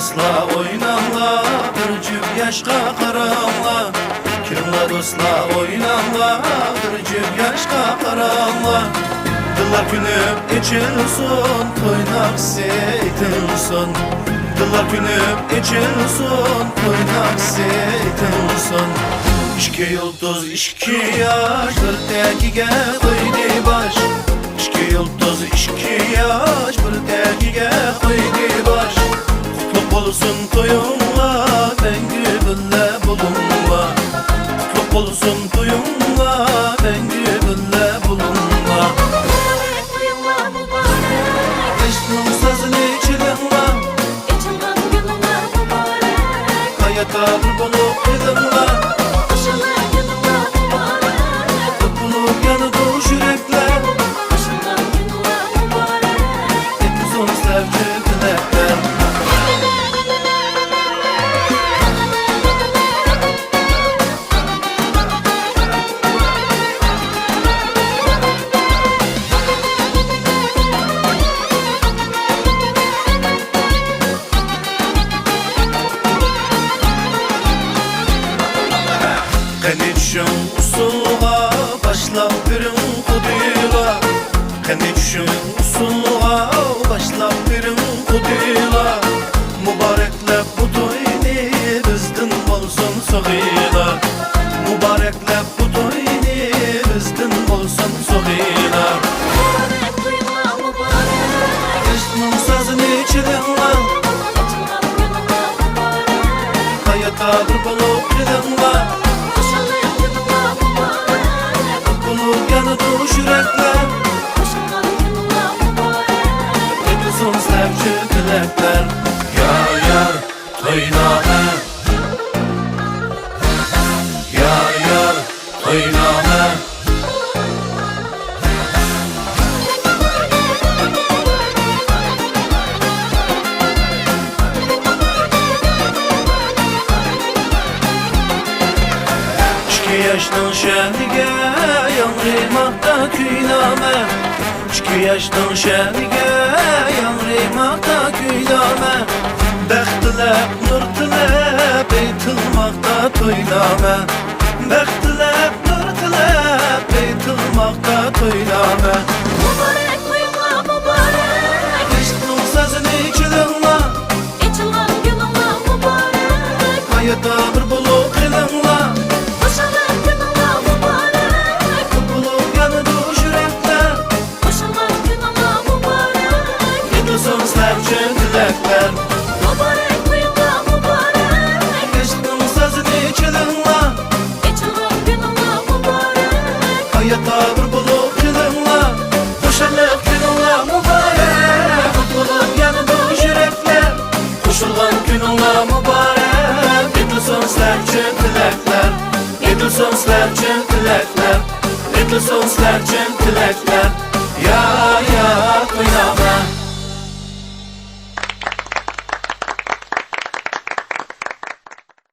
dostlar oynanla, bir cüp yaşqa qaranla. Kirinla dostlar oynanla, bir cüp yaşqa qaranla. Yıllar günüp içilsin, toynak seytilsin. Yıllar günüp içilsin, toynak seytilsin. İşki yıldız, işki yaş, bir tekiga koydu baş. İşki yıldız, işki yaş, bir tekiga koydu baş. Kutluk olsun toyunla, bengü bülle bulunla. Kutluk olsun toyunla, bengü bülle bulunla. Eşnin sazını içilinla, hayata bir bulup gidinla. Mutluluk yanıdı yürekler, etli sonsuzlar dilekler. Kanıçım usulğa başlap birin kuduyla. Kanıçım usulğa başlap birin kuduyla. Mübareklep bu toyni bizdin bolsun soğuyla. Mübareklep bu toyni bizdin bolsun soğuyla. Eşnin sazını içilinla, hayata bir bulup gidinla. Yürekler, etli sonsuzlar dilekler. Yar yar toyname, yar yar toyname. İki yaşdan şenlige yanrimakta küyname. İki yaşdan şenige yanrimakta küyname. Bəxt dilep, nur dilep, eytilmakta toyname. Bəxt dilep, nur dilep, eytilmakta toyname. Mübarek toyunla mübarek, Eşnin sazını içilinla, gününla mübarek. hayata bir bulup gidinla. Koşalım gününla mübarek, Mutluluk yanıdı yürekler, koşalım gününla mübarek. etli sonsuzlar dilekler. Mübarek toyunla mübarek, Eşnin sazını içilinla, gününla mübarek. hayata bir bulup gidinla. Koşalık gününla mübarek, mutluluk yanıdı yürekler. Koşulgan gününla mübarek, etli sonsuzlar dilekler. Etli sonsuzlar dilekler, etli sonsuzlar dilekler. Ya ya toyname.